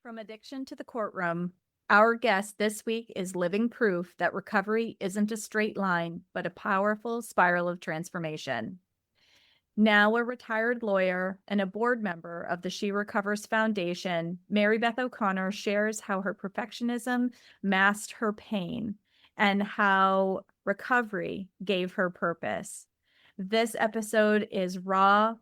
From addiction to the courtroom, our guest this week is living proof that recovery isn't a straight line, but a powerful spiral of transformation. Now a retired lawyer and a board member of the She Recovers Foundation, Mary Beth O'Connor shares how her perfectionism masked her pain and how recovery gave her purpose. This episode is raw,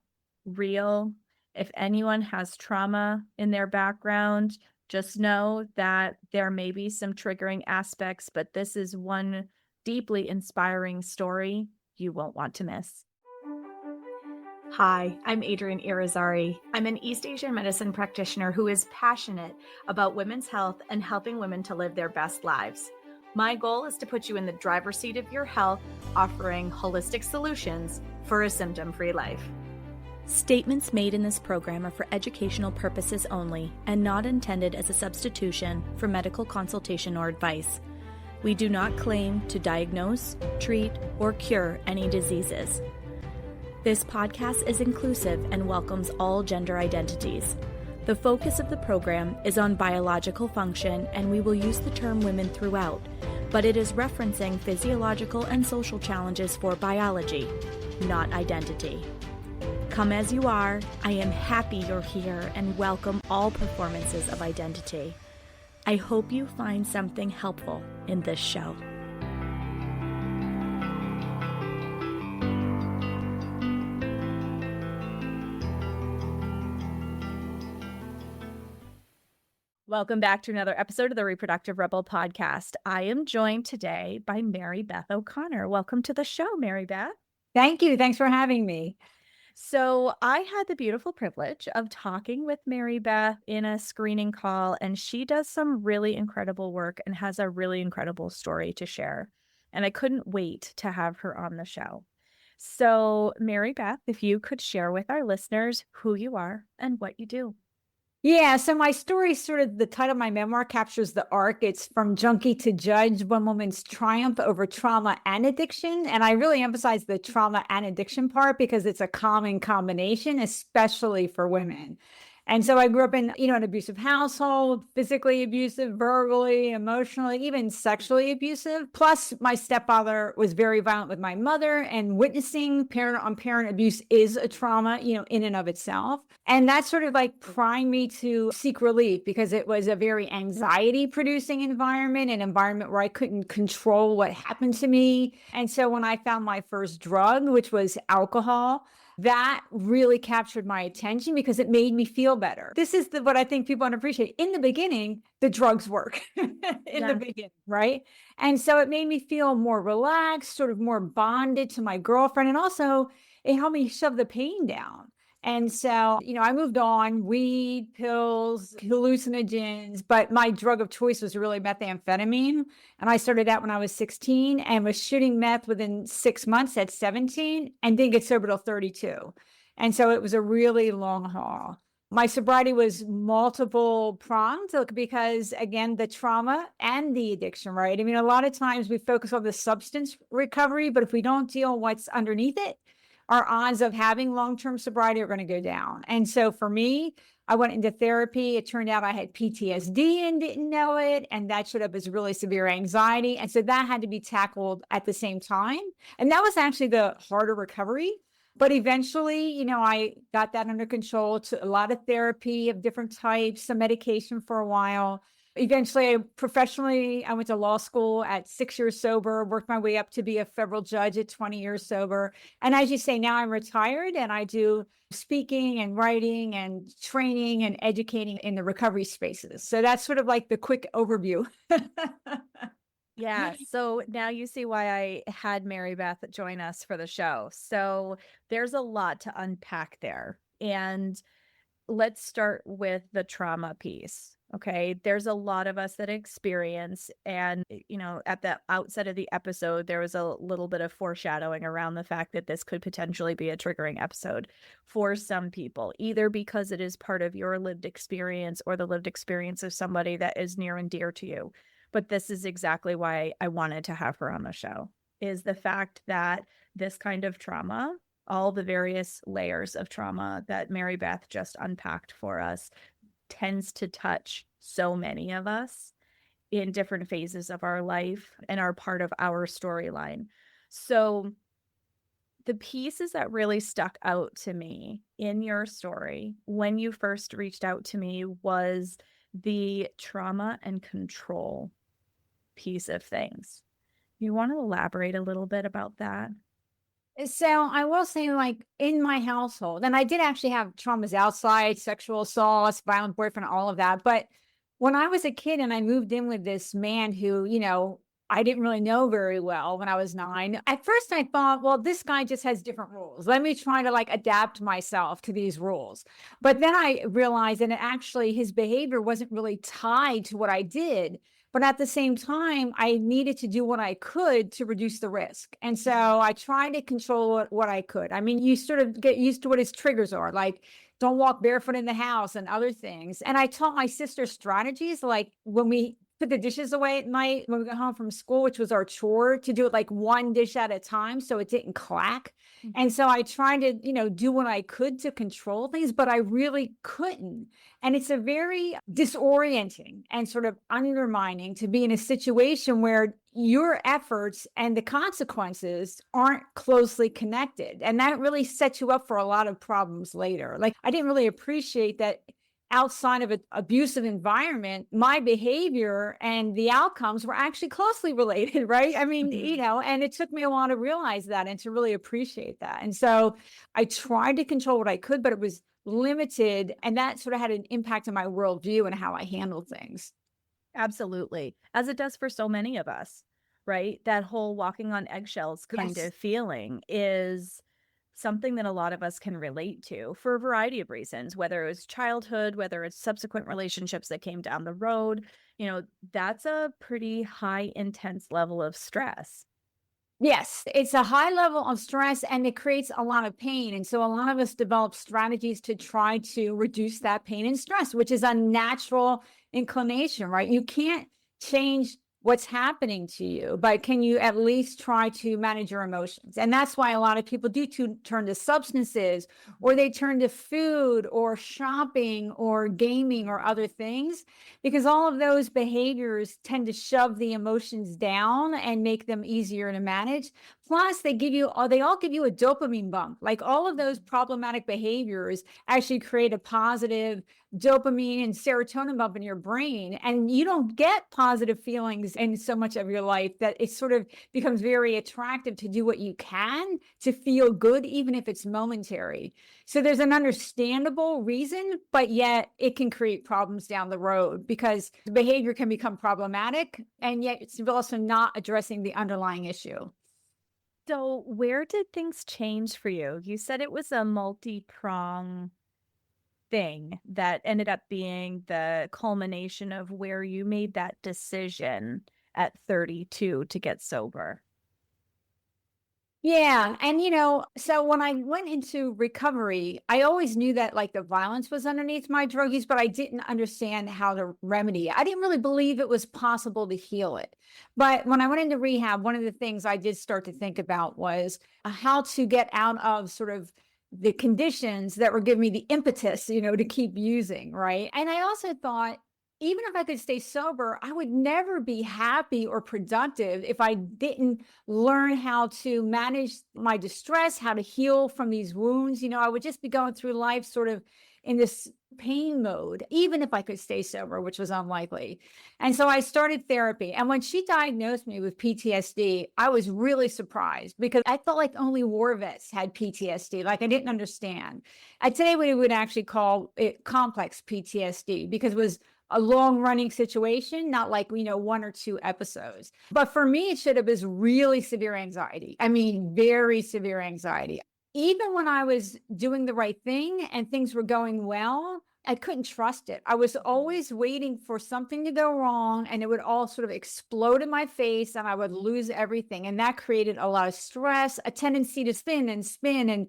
real. If anyone has trauma in their background, just know that there may be some triggering aspects, but this is one deeply inspiring story you won't want to miss. Hi, I'm Adrienne Irizarry. I'm an East Asian medicine practitioner who is passionate about women's health and helping women to live their best lives. My goal is to put you in the driver's seat of your health, offering holistic solutions for a symptom-free life. Statements made in this program are for educational purposes only and not intended as a substitution for medical consultation or advice. We do not claim to diagnose, treat, or cure any diseases. This podcast is inclusive and welcomes all gender identities. The focus of the program is on biological function, and we will use the term women throughout, but it is referencing physiological and social challenges for biology, not identity. Come as you are, I am happy you're here and welcome all performances of identity. I hope you find something helpful in this show. Welcome back to another episode of the Reproductive Rebel podcast. I am joined today by Mary Beth O'Connor. Welcome to the show, Mary Beth. Thank you. Thanks for having me. So I had the beautiful privilege of talking with Mary Beth in a screening call, and she does some really incredible work and has a really incredible story to share. And I couldn't wait to have her on the show. So Mary Beth, if you could share with our listeners who you are and what you do. Yeah, so my story, sort of the title of my memoir captures the arc. It's from junkie to judge, one woman's triumph over trauma and addiction. And I really emphasize the trauma and addiction part because it's a common combination, especially for women. And so I grew up in, an abusive household, physically abusive, verbally, emotionally, even sexually abusive. Plus, my stepfather was very violent with my mother, and witnessing parent-on-parent abuse is a trauma, in and of itself. And that sort of like primed me to seek relief because it was a very anxiety-producing environment, an environment where I couldn't control what happened to me. And so when I found my first drug, which was alcohol, that really captured my attention because it made me feel better. This is what I think people don't appreciate. In the beginning, the drugs work in the beginning, right? And so it made me feel more relaxed, sort of more bonded to my girlfriend. And also it helped me shove the pain down. And so, I moved on, weed, pills, hallucinogens, but my drug of choice was really methamphetamine. And I started that when I was 16 and was shooting meth within 6 months at 17 and didn't get sober till 32. And so it was a really long haul. My sobriety was multiple pronged because, again, the trauma and the addiction, right? I mean, a lot of times we focus on the substance recovery, but if we don't deal with what's underneath it, our odds of having long-term sobriety are going to go down. And so for me, I went into therapy. It turned out I had PTSD and didn't know it. And that showed up as really severe anxiety. And so that had to be tackled at the same time. And that was actually the harder recovery. But eventually, I got that under control, to a lot of therapy of different types, some medication for a while. Eventually, I went to law school at 6 years sober, worked my way up to be a federal judge at 20 years sober. And as you say, now I'm retired and I do speaking and writing and training and educating in the recovery spaces. So that's sort of like the quick overview. Yeah, so now you see why I had Mary Beth join us for the show. So there's a lot to unpack there. And let's start with the trauma piece. Okay, there's a lot of us that experience, and at the outset of the episode, there was a little bit of foreshadowing around the fact that this could potentially be a triggering episode for some people, either because it is part of your lived experience or the lived experience of somebody that is near and dear to you. But this is exactly why I wanted to have her on the show, is the fact that this kind of trauma, all the various layers of trauma that Mary Beth just unpacked for us, tends to touch so many of us in different phases of our life and are part of our storyline. So, the pieces that really stuck out to me in your story when you first reached out to me was the trauma and control piece of things. You want to elaborate a little bit about that? So I will say, like in my household, and I did actually have traumas outside, sexual assaults, violent boyfriend, all of that. But when I was a kid and I moved in with this man who, I didn't really know very well when I was 9. At first I thought, well, this guy just has different rules. Let me try to like adapt myself to these rules. But then I realized that actually his behavior wasn't really tied to what I did. But at the same time, I needed to do what I could to reduce the risk. And so I tried to control what I could. I mean, you sort of get used to what his triggers are, like don't walk barefoot in the house and other things. And I taught my sister strategies, like when we put the dishes away at night when we got home from school, which was our chore, to do it like one dish at a time so it didn't clack. And so I tried to, do what I could to control things, but I really couldn't. And it's a very disorienting and sort of undermining to be in a situation where your efforts and the consequences aren't closely connected. And that really sets you up for a lot of problems later. Like, I didn't really appreciate that outside of an abusive environment, my behavior and the outcomes were actually closely related, right? I mean, and it took me a while to realize that and to really appreciate that. And so I tried to control what I could, but it was limited. And that sort of had an impact on my worldview and how I handled things. Absolutely. As it does for so many of us, right? That whole walking on eggshells kind Yes. of feeling is something that a lot of us can relate to for a variety of reasons, whether it was childhood, whether it's subsequent relationships that came down the road. That's a pretty high intense level of stress. Yes, it's a high level of stress and it creates a lot of pain. And so a lot of us develop strategies to try to reduce that pain and stress, which is a natural inclination, right? You can't change what's happening to you, but can you at least try to manage your emotions? And that's why a lot of people do turn to substances, or they turn to food or shopping or gaming or other things, because all of those behaviors tend to shove the emotions down and make them easier to manage. Plus, they all give you a dopamine bump. Like all of those problematic behaviors actually create a positive dopamine and serotonin bump in your brain. And you don't get positive feelings in so much of your life that it sort of becomes very attractive to do what you can to feel good, even if it's momentary. So there's an understandable reason, but yet it can create problems down the road because the behavior can become problematic, and yet it's also not addressing the underlying issue. So, where did things change for you? You said it was a multi-prong thing that ended up being the culmination of where you made that decision at 32 to get sober. Yeah. And, so when I went into recovery, I always knew that like the violence was underneath my drug use, but I didn't understand how to remedy it. I didn't really believe it was possible to heal it. But when I went into rehab, one of the things I did start to think about was how to get out of sort of the conditions that were giving me the impetus, to keep using. Right. And I also thought, even if I could stay sober, I would never be happy or productive if I didn't learn how to manage my distress, how to heal from these wounds. I would just be going through life sort of in this pain mode, even if I could stay sober, which was unlikely. And so I started therapy. And when she diagnosed me with PTSD, I was really surprised because I felt like only war vets had PTSD. Like I didn't understand. Today we would actually call it complex PTSD because it was a long running situation, not like, one or two episodes. But for me, it should have been really severe anxiety. I mean, very severe anxiety. Even when I was doing the right thing and things were going well, I couldn't trust it. I was always waiting for something to go wrong and it would all sort of explode in my face and I would lose everything. And that created a lot of stress, a tendency to spin and,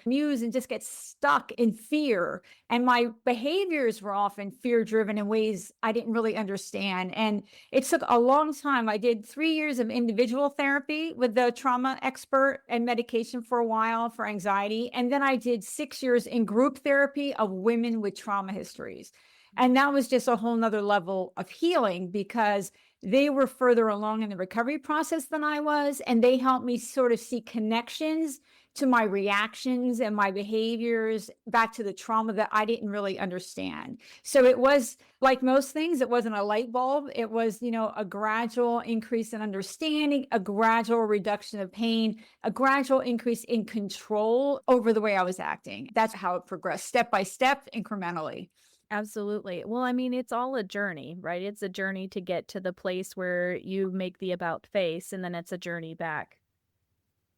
muse and just get stuck in fear. And my behaviors were often fear driven in ways I didn't really understand. And it took a long time. I did 3 years of individual therapy with the trauma expert and medication for a while for anxiety. And then I did 6 years in group therapy of women with trauma histories. And that was just a whole nother level of healing because they were further along in the recovery process than I was. And they helped me sort of see connections to my reactions and my behaviors back to the trauma that I didn't really understand. So it was like most things, it wasn't a light bulb. It was, a gradual increase in understanding, a gradual reduction of pain, a gradual increase in control over the way I was acting. That's how it progressed, step by step, incrementally. Absolutely. Well, I mean, it's all a journey, right? It's a journey to get to the place where you make the about face, and then it's a journey back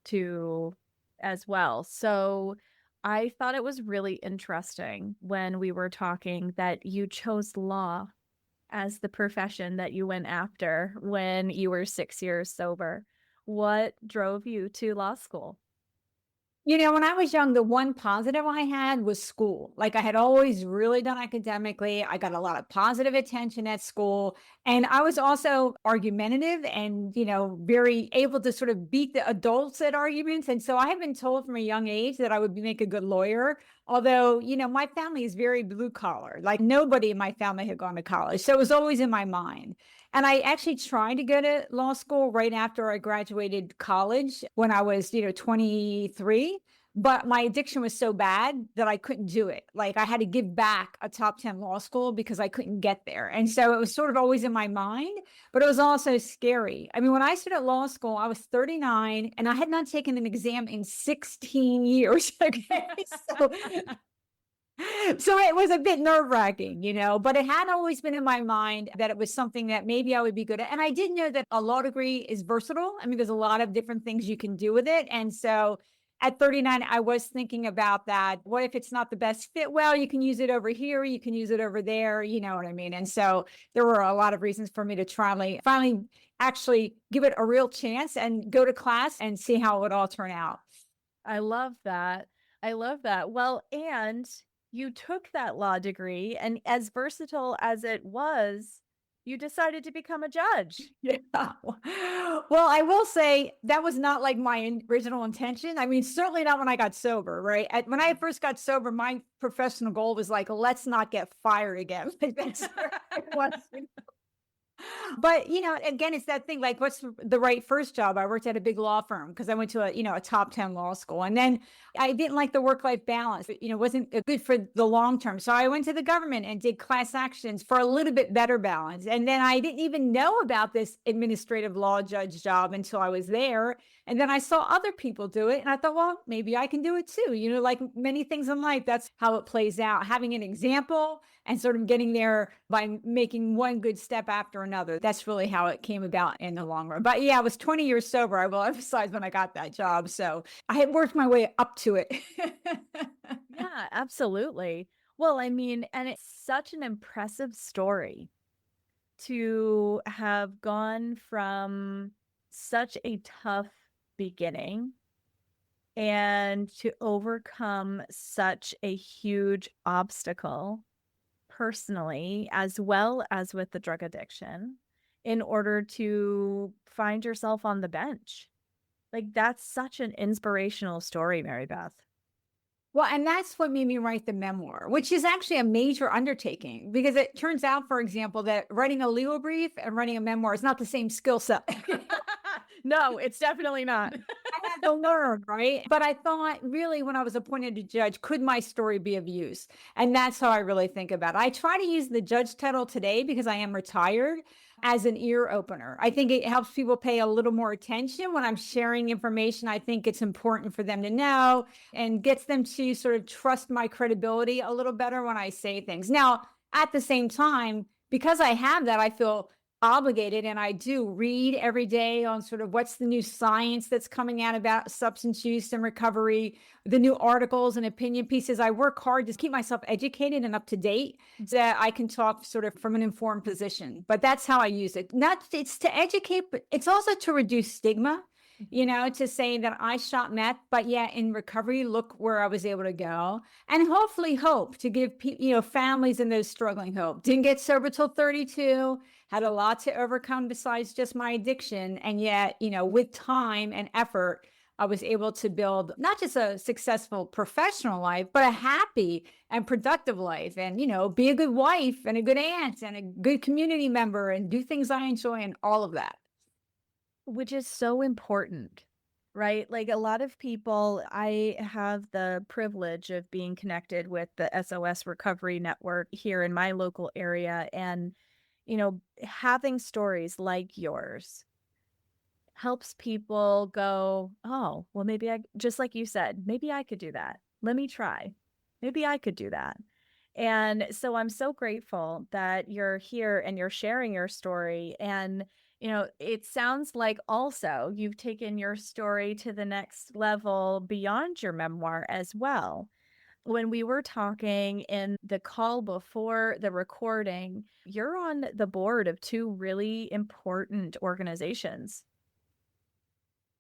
to as well. So I thought it was really interesting when we were talking that you chose law as the profession that you went after when you were 6 years sober. What drove you to law school? When I was young, the one positive I had was school. Like I had always really done academically. I got a lot of positive attention at school. And I was also argumentative and, very able to sort of beat the adults at arguments. And so I had been told from a young age that I would make a good lawyer. Although, my family is very blue collar. Like nobody in my family had gone to college. So it was always in my mind. And I actually tried to go to law school right after I graduated college when I was, 23. But my addiction was so bad that I couldn't do it. Like I had to give back a top 10 law school because I couldn't get there. And so it was sort of always in my mind, but it was also scary. I mean, when I started law school, I was 39 and I had not taken an exam in 16 years. Okay. So so it was a bit nerve-wracking, but it had always been in my mind that it was something that maybe I would be good at. And I did know that a law degree is versatile. I mean, there's a lot of different things you can do with it. And so at 39, I was thinking about that. What if it's not the best fit? Well, you can use it over here, you can use it over there, you know what I mean? And so there were a lot of reasons for me to finally actually give it a real chance and go to class and see how it would all turn out. I love that. I love that. Well, and you took that law degree, and as versatile as it was, you decided to become a judge. Yeah. Well, I will say that was not like my original intention. I mean, certainly not when I got sober, right? When I first got sober, my professional goal was like, let's not get fired again. Like that's where it was. But again, it's that thing like, what's the right first job? I worked at a big law firm because I went to a top 10 law school, and then I didn't like the work-life balance. It wasn't good for the long term. So I went to the government and did class actions for a little bit better balance. And then I didn't even know about this administrative law judge job until I was there. And then I saw other people do it, and I thought, well, maybe I can do it too. Like many things in life, that's how it plays out. Having an example and sort of getting there by making one good step after another. That's really how it came about in the long run. But yeah, I was 20 years sober, I will emphasize, when I got that job. So I had worked my way up to it. Yeah, absolutely. Well, I mean, and it's such an impressive story to have gone from such a tough beginning and to overcome such a huge obstacle personally, as well as with the drug addiction, in order to find yourself on the bench. Like, that's such an inspirational story, Mary Beth. Well, and that's what made me write the memoir, which is actually a major undertaking because it turns out, for example, that writing a legal brief and writing a memoir is not the same skill set. No, it's definitely not. I had to learn, right? But I thought really when I was appointed a judge, could my story be of use? And that's how I really think about it. I try to use the judge title today because I am retired as an ear opener. I think it helps people pay a little more attention when I'm sharing information. I think it's important for them to know and gets them to sort of trust my credibility a little better when I say things. Now, at the same time, because I have that, I feel obligated, and I do read every day on sort of what's the new science that's coming out about substance use and recovery, the new articles and opinion pieces. I work hard to keep myself educated and up to date so that I can talk sort of from an informed position. But that's how I use it. It's to educate, but it's also to reduce stigma. To say that I shot meth, but yeah, in recovery, look where I was able to go, and hopefully hope to give families in those struggling hope. Didn't get sober till 32, had a lot to overcome besides just my addiction. And yet, with time and effort, I was able to build not just a successful professional life, but a happy and productive life, and, be a good wife and a good aunt and a good community member and do things I enjoy and all of that. Which is so important, right? Like a lot of people, I have the privilege of being connected with the SOS Recovery Network here in my local area. And, having stories like yours helps people go, oh, well, maybe just like you said, maybe I could do that. Let me try. Maybe I could do that. And so I'm so grateful that you're here and you're sharing your story. And, it sounds like also you've taken your story to the next level beyond your memoir as well. When we were talking in the call before the recording, you're on the board of two really important organizations.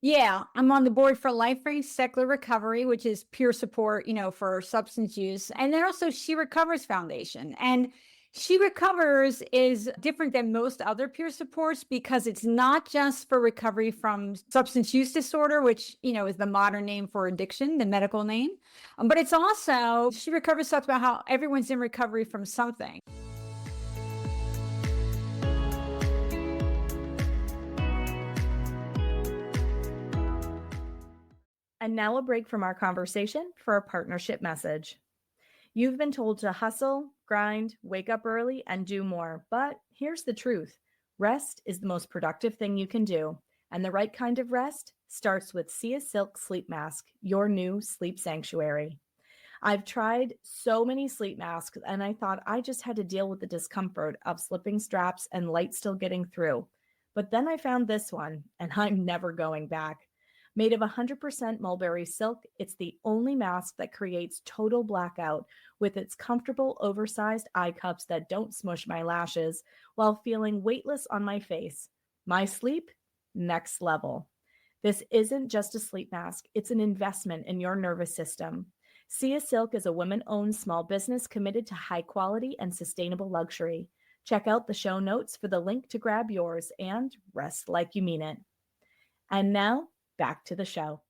Yeah, I'm on the board for Life Race Secular Recovery, which is peer support, for substance use. And then also She Recovers Foundation. And She Recovers is different than most other peer supports because it's not just for recovery from substance use disorder, which, is the modern name for addiction, the medical name. But it's also, She Recovers talks about how everyone's in recovery from something. And now a break from our conversation for a partnership message. You've been told to hustle, grind, wake up early, and do more. But here's the truth. Rest is the most productive thing you can do. And the right kind of rest starts with Sia Silk Sleep Mask, your new sleep sanctuary. I've tried so many sleep masks, and I thought I just had to deal with the discomfort of slipping straps and light still getting through. But then I found this one, and I'm never going back. Made of 100% mulberry silk, it's the only mask that creates total blackout with its comfortable, oversized eye cups that don't smush my lashes while feeling weightless on my face. My sleep, next level. This isn't just a sleep mask, it's an investment in your nervous system. Sia Silk is a women-owned small business committed to high quality and sustainable luxury. Check out the show notes for the link to grab yours and rest like you mean it. And now, back to the show.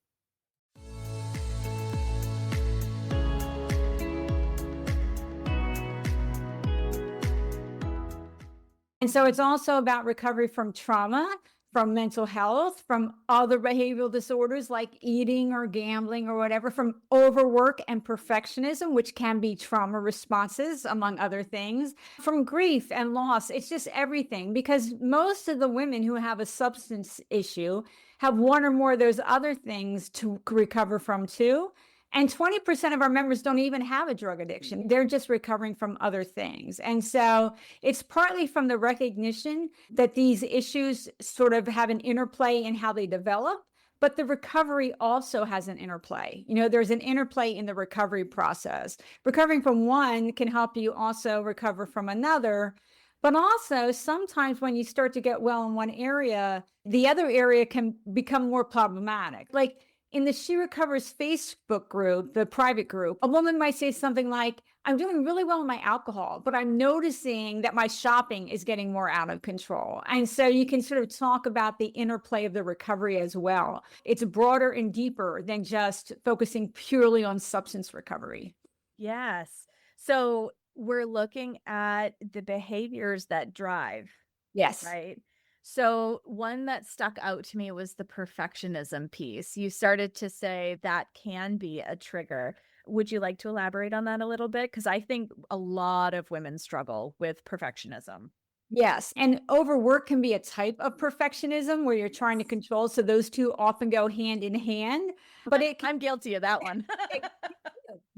And so it's also about recovery from trauma, from mental health, from other behavioral disorders like eating or gambling or whatever, from overwork and perfectionism, which can be trauma responses, among other things, from grief and loss. It's just everything, because most of the women who have a substance issue have one or more of those other things to recover from too. And 20% of our members don't even have a drug addiction. They're just recovering from other things. And so it's partly from the recognition that these issues sort of have an interplay in how they develop, but the recovery also has an interplay. There's an interplay in the recovery process. Recovering from one can help you also recover from another. But also, sometimes when you start to get well in one area, the other area can become more problematic. Like, in the She Recovers Facebook group, the private group, a woman might say something like, I'm doing really well in my alcohol, but I'm noticing that my shopping is getting more out of control. And so you can sort of talk about the interplay of the recovery as well. It's broader and deeper than just focusing purely on substance recovery. Yes. So we're looking at the behaviors that drive. Yes. Right. So one that stuck out to me was the perfectionism piece. You started to say that can be a trigger. Would you like to elaborate on that a little bit? Because I think a lot of women struggle with perfectionism. Yes. And overwork can be a type of perfectionism where you're trying to control. So those two often go hand in hand. But I'm guilty of that one.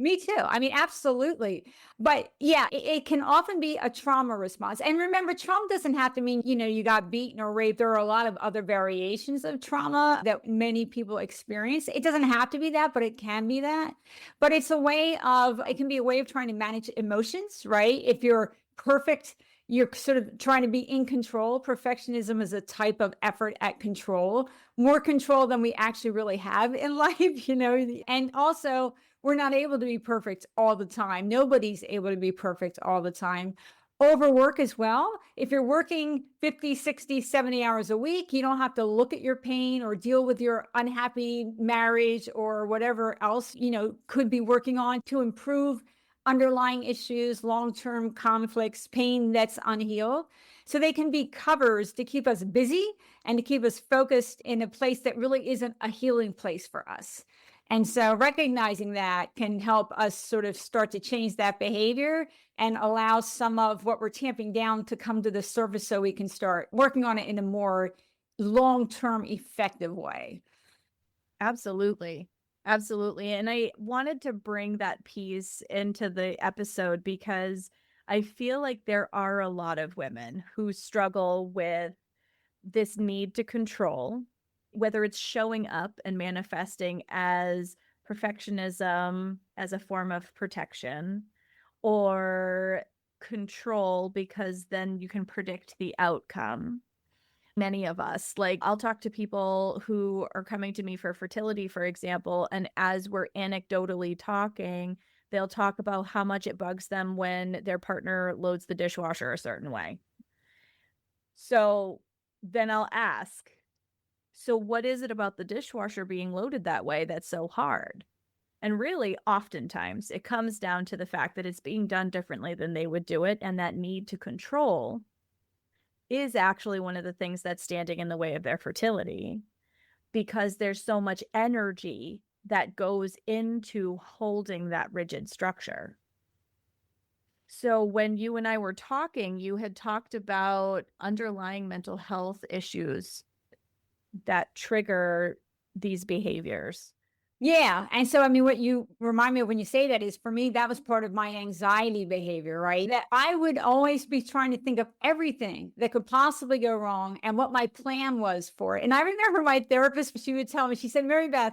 Me too. I mean, absolutely. But yeah, it can often be a trauma response. And remember, trauma doesn't have to mean, you got beaten or raped. There are a lot of other variations of trauma that many people experience. It doesn't have to be that, but it can be that. But it can be a way of trying to manage emotions, right? If you're perfect, you're sort of trying to be in control. Perfectionism is a type of effort at control, more control than we actually really have in life, and also we're not able to be perfect all the time. Nobody's able to be perfect all the time. Overwork as well. If you're working 50, 60, 70 hours a week, you don't have to look at your pain or deal with your unhappy marriage or whatever else, could be working on to improve underlying issues, long-term conflicts, pain that's unhealed. So they can be covers to keep us busy and to keep us focused in a place that really isn't a healing place for us. And so recognizing that can help us sort of start to change that behavior and allow some of what we're tamping down to come to the surface so we can start working on it in a more long-term effective way. Absolutely. Absolutely. And I wanted to bring that piece into the episode because I feel like there are a lot of women who struggle with this need to control, whether it's showing up and manifesting as perfectionism as a form of protection or control because then you can predict the outcome. Many of us, like I'll talk to people who are coming to me for fertility, for example, and as we're anecdotally talking, they'll talk about how much it bugs them when their partner loads the dishwasher a certain way. So then I'll ask, so what is it about the dishwasher being loaded that way that's so hard? And really, oftentimes, it comes down to the fact that it's being done differently than they would do it, and that need to control is actually one of the things that's standing in the way of their fertility because there's so much energy that goes into holding that rigid structure. So when you and I were talking, you had talked about underlying mental health issues that trigger these behaviors. Yeah. And so, I mean, what you remind me of when you say that is for me, that was part of my anxiety behavior, right? That I would always be trying to think of everything that could possibly go wrong and what my plan was for it. And I remember my therapist, she would tell me, she said, Mary Beth,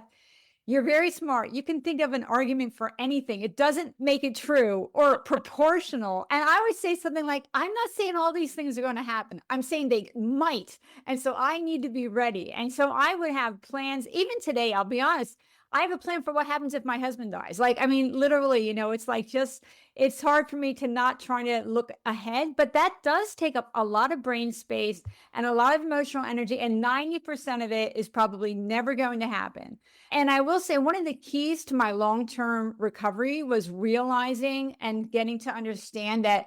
you're very smart. You can think of an argument for anything. It doesn't make it true or proportional. And I would say something like, I'm not saying all these things are going to happen. I'm saying they might. And so I need to be ready. And so I would have plans. Even today, I'll be honest, I have a plan for what happens if my husband dies. Like, I mean, literally, it's like it's hard for me to not try to look ahead, but that does take up a lot of brain space and a lot of emotional energy. And 90% of it is probably never going to happen. And I will say one of the keys to my long-term recovery was realizing and getting to understand that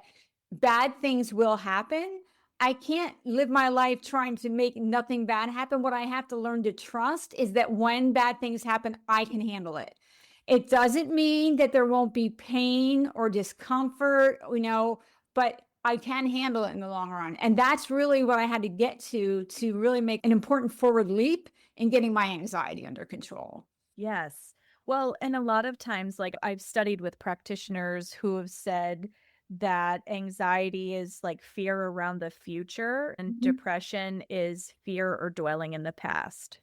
bad things will happen. I can't live my life trying to make nothing bad happen. What I have to learn to trust is that when bad things happen, I can handle it. It doesn't mean that there won't be pain or discomfort, but I can handle it in the long run. And that's really what I had to get to really make an important forward leap in getting my anxiety under control. Yes. Well, and a lot of times, like I've studied with practitioners who have said that anxiety is like fear around the future and Mhm. depression is fear or dwelling in the past.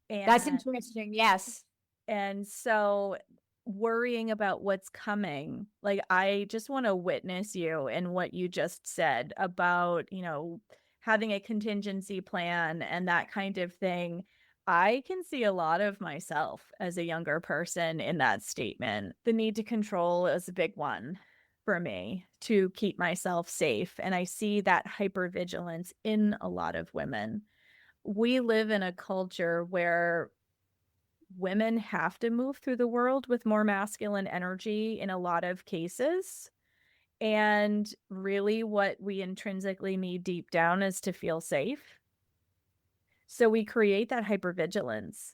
That's And interesting. Yes. and so worrying about what's coming, like I just want to witness you in what you just said about, having a contingency plan and that kind of thing. I can see a lot of myself as a younger person in that statement. The need to control is a big one for me to keep myself safe. And I see that hypervigilance in a lot of women. We live in a culture where women have to move through the world with more masculine energy in a lot of cases. And really, what we intrinsically need deep down is to feel safe. So we create that hypervigilance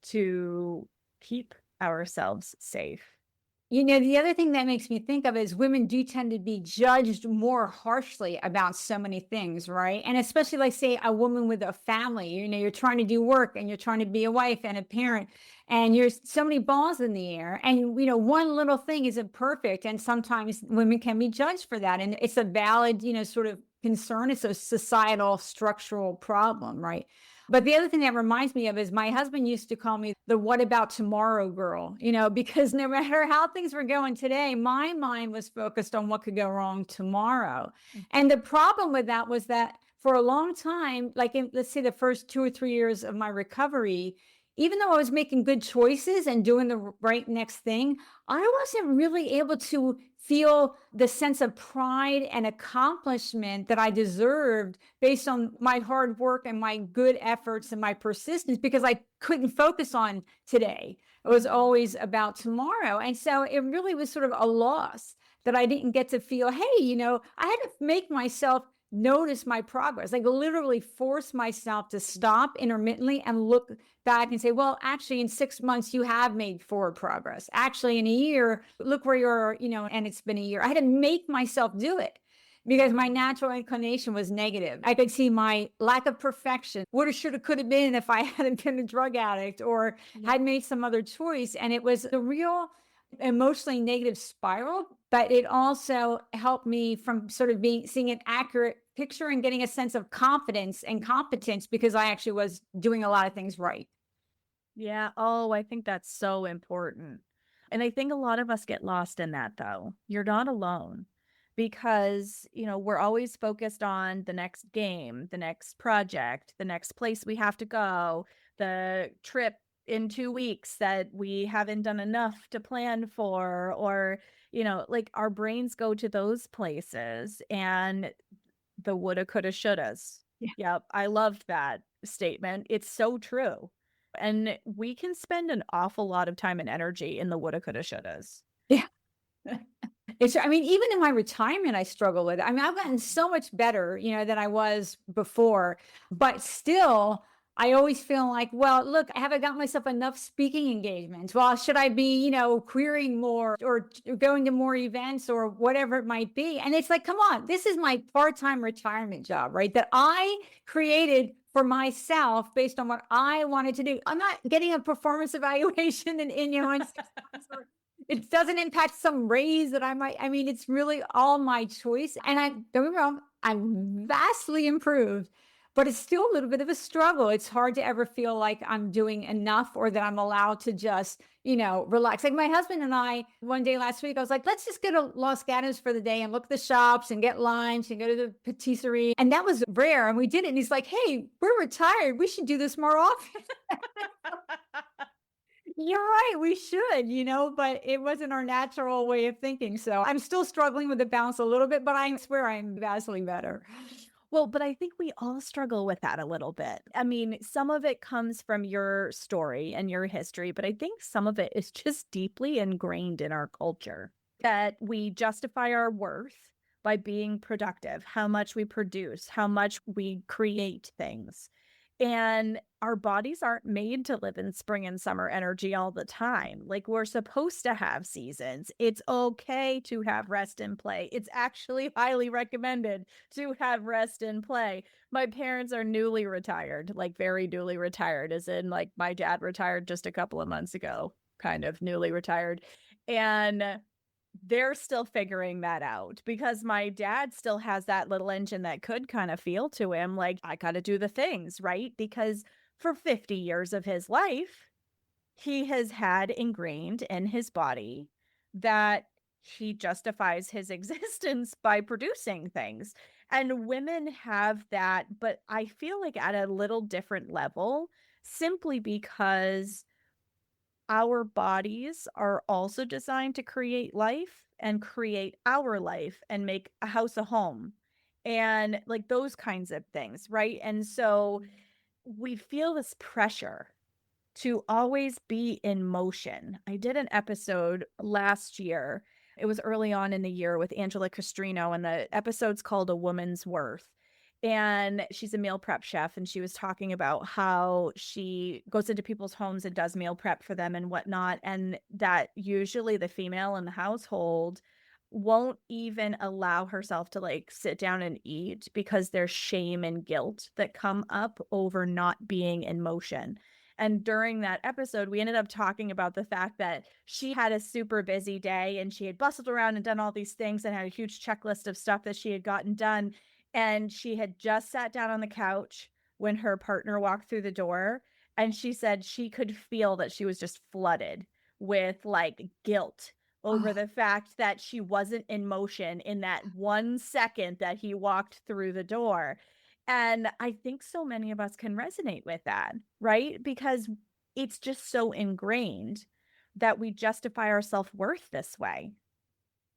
to keep ourselves safe. The other thing that makes me think of is women do tend to be judged more harshly about so many things, right? And especially like say a woman with a family, you're trying to do work and you're trying to be a wife and a parent and you're so many balls in the air and one little thing isn't perfect and sometimes women can be judged for that and it's a valid, sort of concern. It's a societal structural problem, right? But the other thing that reminds me of is my husband used to call me the what about tomorrow girl, because no matter how things were going today, my mind was focused on what could go wrong tomorrow. And the problem with that was that for a long time, like let's say the first 2 or 3 years of my recovery, even though I was making good choices and doing the right next thing, I wasn't really able to feel the sense of pride and accomplishment that I deserved based on my hard work and my good efforts and my persistence, because I couldn't focus on today. It was always about tomorrow. And so it really was sort of a loss that I didn't get to feel, hey, I had to make myself notice my progress, like literally force myself to stop intermittently and look back and say, well, actually, in 6 months, you have made forward progress. Actually, in a year, look where you're, and it's been a year. I had to make myself do it because my natural inclination was negative. I could see my lack of perfection, woulda, shoulda, coulda been if I hadn't been a drug addict or had made some other choice. And it was a real emotionally negative spiral, but it also helped me from sort of seeing an accurate picture and getting a sense of confidence and competence because I actually was doing a lot of things right. Yeah. Oh, I think that's so important. And I think a lot of us get lost in that, though. You're not alone because, we're always focused on the next game, the next project, the next place we have to go, the trip in 2 weeks that we haven't done enough to plan for, or, like our brains go to those places and the woulda, coulda, shouldas. Yeah. Yep. I loved that statement. It's so true. And we can spend an awful lot of time and energy in the woulda, coulda, shouldas. Yeah. I mean, even in my retirement, I struggle with it. I mean, I've gotten so much better, than I was before, but still, I always feel like, well, look, I haven't got myself enough speaking engagements. Well, should I be, querying more or going to more events or whatever it might be? And it's like, come on, this is my part-time retirement job, right? That I created for myself based on what I wanted to do. I'm not getting a performance evaluation in 6 months or it doesn't impact some raise that I mean, it's really all my choice. And don't get me wrong, I'm vastly improved, but it's still a little bit of a struggle. It's hard to ever feel like I'm doing enough or that I'm allowed to just, relax. Like my husband and I, one day last week, I was like, let's just go to Los Gatos for the day and look at the shops and get lunch and go to the patisserie. And that was rare. And we did it. And he's like, hey, we're retired. We should do this more often. You're right, we should, but it wasn't our natural way of thinking. So I'm still struggling with the balance a little bit, but I swear I'm vastly better. Well, but I think we all struggle with that a little bit. I mean, some of it comes from your story and your history, but I think some of it is just deeply ingrained in our culture that we justify our worth by being productive, how much we produce, how much we create things. And our bodies aren't made to live in spring and summer energy all the time. Like we're supposed to have seasons. It's okay to have rest and play. It's actually highly recommended to have rest and play. My parents are newly retired, like very newly retired, as in like my dad retired just a couple of months ago, kind of newly retired. And they're still figuring that out because my dad still has that little engine that could kind of feel to him like, I got to do the things, right? Because for 50 years of his life, he has had ingrained in his body that he justifies his existence by producing things. And women have that, but I feel like at a little different level, simply because our bodies are also designed to create life and create our life and make a house a home and like those kinds of things, right? And so we feel this pressure to always be in motion. I did an episode last year. It was early on in the year with Angela Castrino, and the episode's called A Woman's Worth. And she's a meal prep chef, and she was talking about how she goes into people's homes and does meal prep for them and whatnot. And that usually the female in the household won't even allow herself to like sit down and eat because there's shame and guilt that come up over not being in motion. And during that episode, we ended up talking about the fact that she had a super busy day and she had bustled around and done all these things and had a huge checklist of stuff that she had gotten done. And she had just sat down on the couch when her partner walked through the door. And she said she could feel that she was just flooded with like guilt over Oh, the fact that she wasn't in motion in that 1 second that he walked through the door. And I think so many of us can resonate with that, right? Because it's just so ingrained that we justify our self-worth this way.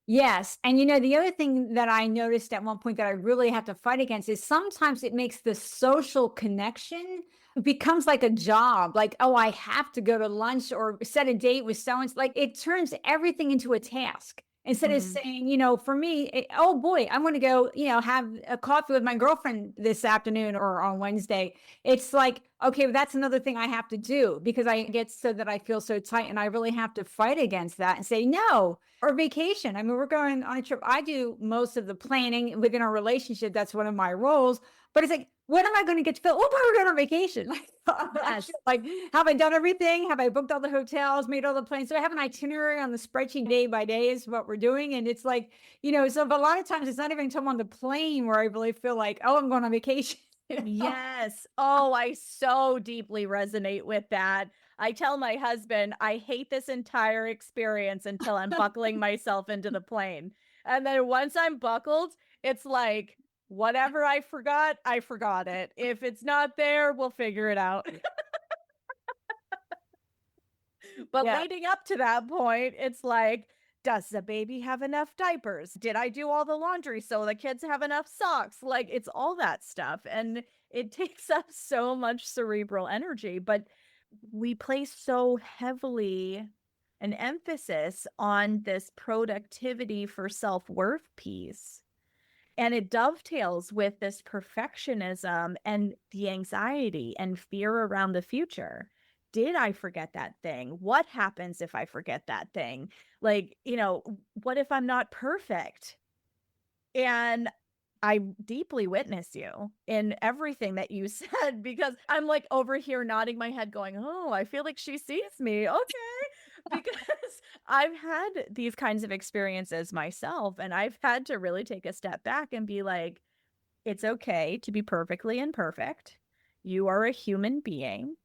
Yes. And the other thing that I noticed at one point that I really have to fight against is sometimes it makes the social connection it becomes like a job. Like, oh, I have to go to lunch or set a date with someone. Like it turns everything into a task. Instead of Mhm. saying, for me, oh boy, I'm going to go, have a coffee with my girlfriend this afternoon or on Wednesday. It's like, okay, well, that's another thing I have to do because I get so that I feel so tight and I really have to fight against that and say no. Or vacation. I mean, we're going on a trip. I do most of the planning within our relationship. That's one of my roles. But it's like, when am I going to get to feel, oh, we're going on vacation? Yes. Like, have I done everything? Have I booked all the hotels, made all the plans? So I have an itinerary on the spreadsheet day by day is what we're doing. And it's like, so a lot of times it's not even until I'm on the plane where I really feel like, oh, I'm going on vacation. Yes. Oh, I so deeply resonate with that. I tell my husband, I hate this entire experience until I'm buckling myself into the plane. And then once I'm buckled, it's like, whatever I forgot it. If it's not there, we'll figure it out. But Yeah. leading up to that point, it's like, does the baby have enough diapers? Did I do all the laundry so the kids have enough socks? Like, it's all that stuff. And it takes up so much cerebral energy. But we place so heavily an emphasis on this productivity for self worth piece. And it dovetails with this perfectionism and the anxiety and fear around the future. Did I forget that thing? What happens if I forget that thing? Like, what if I'm not perfect? And I deeply witness you in everything that you said because I'm like over here nodding my head, going, oh, I feel like she sees me. Okay. Because I've had these kinds of experiences myself, and I've had to really take a step back and be like, it's okay to be perfectly imperfect. You are a human being,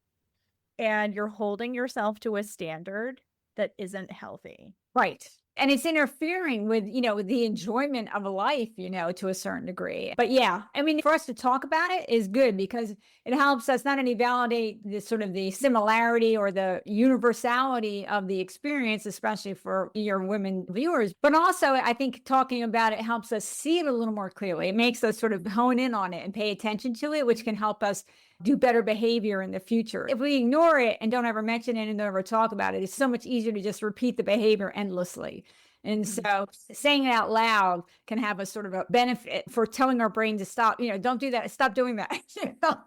and you're holding yourself to a standard that isn't healthy. Right. And it's interfering with, with the enjoyment of a life, to a certain degree. But yeah, I mean, for us to talk about it is good because it helps us not only validate the sort of the similarity or the universality of the experience, especially for your women viewers, but also I think talking about it helps us see it a little more clearly. It makes us sort of hone in on it and pay attention to it, which can help us do better behavior in the future. If we ignore it and don't ever mention it and don't ever talk about it, it's so much easier to just repeat the behavior endlessly. And so saying it out loud can have a sort of a benefit for telling our brain to stop, don't do that. Stop doing that.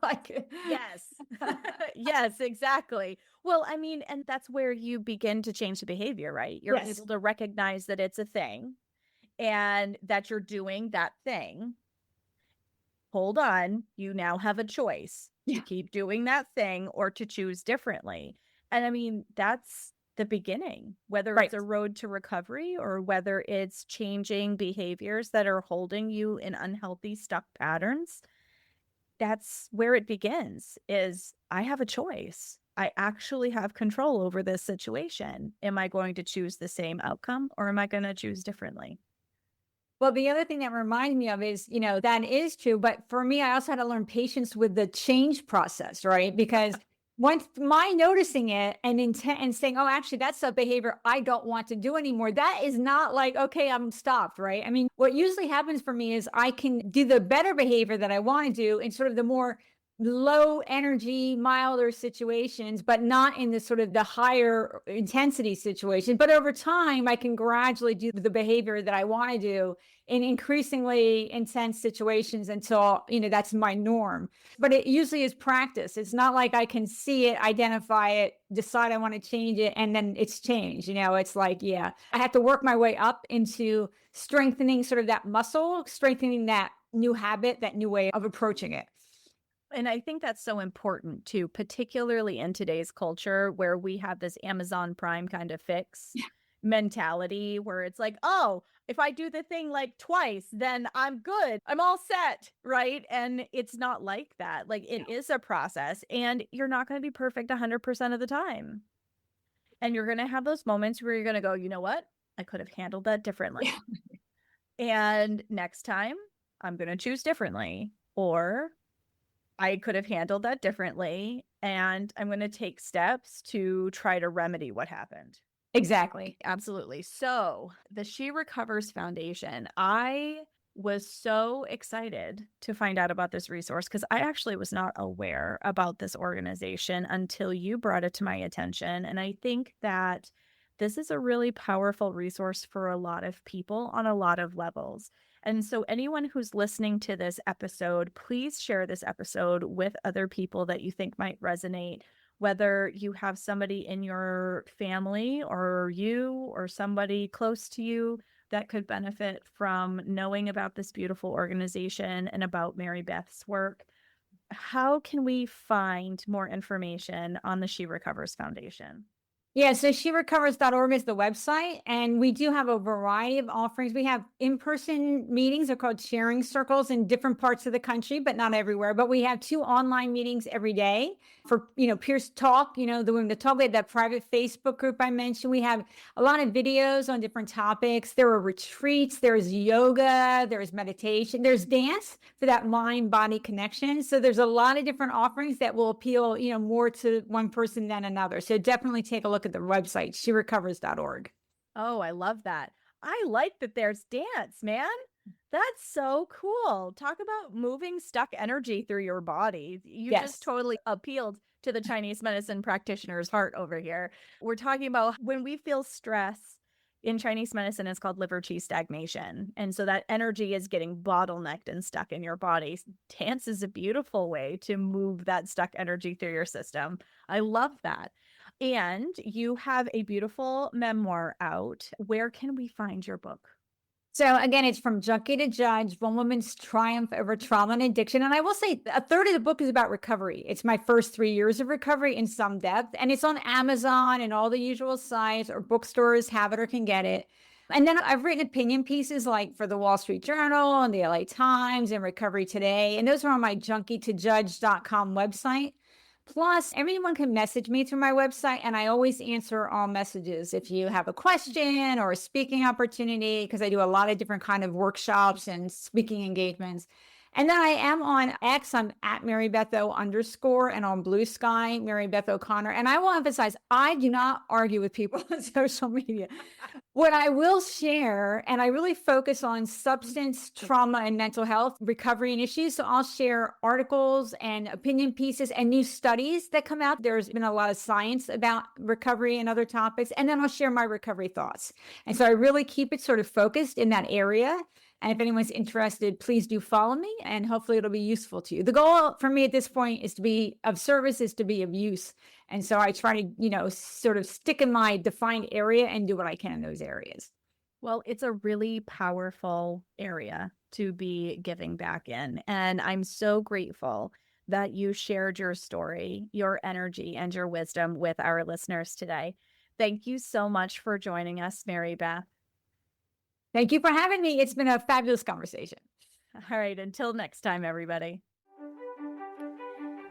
Like, Yes. Yes, exactly. Well, I mean, and that's where you begin to change the behavior, right? You're yes. able to recognize that it's a thing and that you're doing that thing. Hold on, you now have a choice to Yeah. keep doing that thing or to choose differently. And I mean, that's the beginning, whether Right. it's a road to recovery or whether it's changing behaviors that are holding you in unhealthy, stuck patterns. That's where it begins is I have a choice. I actually have control over this situation. Am I going to choose the same outcome or am I going to choose differently? Well, the other thing that reminded me of is, that is true. But for me, I also had to learn patience with the change process, right? Because once my noticing it and intent and saying, oh, actually, that's a behavior I don't want to do anymore. That is not like, okay, I'm stopped, right? I mean, what usually happens for me is I can do the better behavior that I want to do in sort of the more low energy, milder situations, but not in the sort of the higher intensity situation. But over time, I can gradually do the behavior that I want to do in increasingly intense situations until, that's my norm. But it usually is practice. It's not like I can see it, identify it, decide I want to change it, and then it's changed. It's like, yeah, I have to work my way up into strengthening sort of that muscle, strengthening that new habit, that new way of approaching it. And I think that's so important too, particularly in today's culture where we have this Amazon Prime kind of fix mentality where it's like, oh, if I do the thing like twice, then I'm good. I'm all set. Right. And it's not like that. Like it is a process and you're not going to be perfect 100% of the time. And you're going to have those moments where you're going to go, you know what? I could have handled that differently. And next time I'm going to choose differently. Or I could have handled that differently, and I'm going to take steps to try to remedy what happened. Exactly. Absolutely. So, the She Recovers Foundation, I was so excited to find out about this resource because I actually was not aware about this organization until you brought it to my attention. And I think that this is a really powerful resource for a lot of people on a lot of levels. And so, anyone who's listening to this episode, please share this episode with other people that you think might resonate, whether you have somebody in your family or you or somebody close to you that could benefit from knowing about this beautiful organization and about Mary Beth's work. How can we find more information on the She Recovers Foundation? Yeah, so sherecovers.org is the website, and we do have a variety of offerings. We have in-person meetings. They're called sharing circles in different parts of the country, but not everywhere. But we have 2 online meetings every day for, peers talk, the women to talk. We have that private Facebook group I mentioned. We have a lot of videos on different topics. There are retreats, there's yoga, there's meditation, there's dance for that mind-body connection. So there's a lot of different offerings that will appeal, more to one person than another. So definitely take a look at the website, sherecovers.org. Oh, I love that. I like that there's dance, man. That's so cool. Talk about moving stuck energy through your body. You Yes. just totally appealed to the Chinese medicine practitioner's heart over here. We're talking about when we feel stress in Chinese medicine, it's called liver qi stagnation. And so that energy is getting bottlenecked and stuck in your body. Dance is a beautiful way to move that stuck energy through your system. I love that. And you have a beautiful memoir out. Where can we find your book? So again, it's From Junkie to Judge, One Woman's Triumph Over Trauma and Addiction. And I will say a third of the book is about recovery. It's my first 3 years of recovery in some depth. And it's on Amazon and all the usual sites, or bookstores have it or can get it. And then I've written opinion pieces like for the Wall Street Journal and the LA Times and Recovery Today. And those are on my junkietoJudge.com website. Plus, everyone can message me through my website, and I always answer all messages. If you have a question or a speaking opportunity, because I do a lot of different kind of workshops and speaking engagements. And then I am on X, I'm at MaryBethO_, and on Blue Sky, Mary Beth O'Connor. And I will emphasize, I do not argue with people on social media. What I will share, and I really focus on substance, trauma, and mental health recovery and issues. So I'll share articles and opinion pieces and new studies that come out. There's been a lot of science about recovery and other topics. And then I'll share my recovery thoughts. And so I really keep it sort of focused in that area. And if anyone's interested, please do follow me, and hopefully it'll be useful to you. The goal for me at this point is to be of service, is to be of use. And so I try to, sort of stick in my defined area and do what I can in those areas. Well, it's a really powerful area to be giving back in. And I'm so grateful that you shared your story, your energy, and your wisdom with our listeners today. Thank you so much for joining us, Mary Beth. Thank you for having me. It's been a fabulous conversation. All right. Until next time, everybody.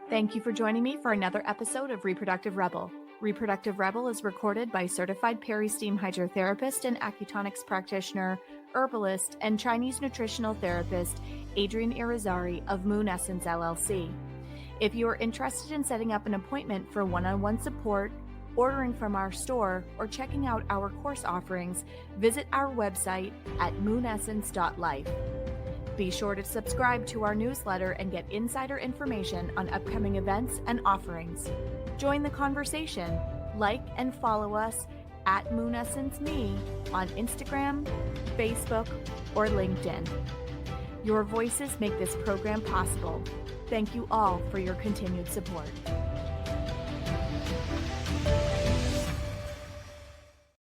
Thank you for joining me for another episode of Reproductive Rebel. Reproductive Rebel is recorded by certified peri-steam hydrotherapist and acutonics practitioner, herbalist, and Chinese nutritional therapist, Adrienne Irizarry of Moon Essence LLC. If you are interested in setting up an appointment for one-on-one support, ordering from our store, or checking out our course offerings, visit our website at moonessence.life. Be sure to subscribe to our newsletter and get insider information on upcoming events and offerings. Join the conversation. Like and follow us at Moon Essence Me on Instagram, Facebook, or LinkedIn. Your voices make this program possible. Thank you all for your continued support.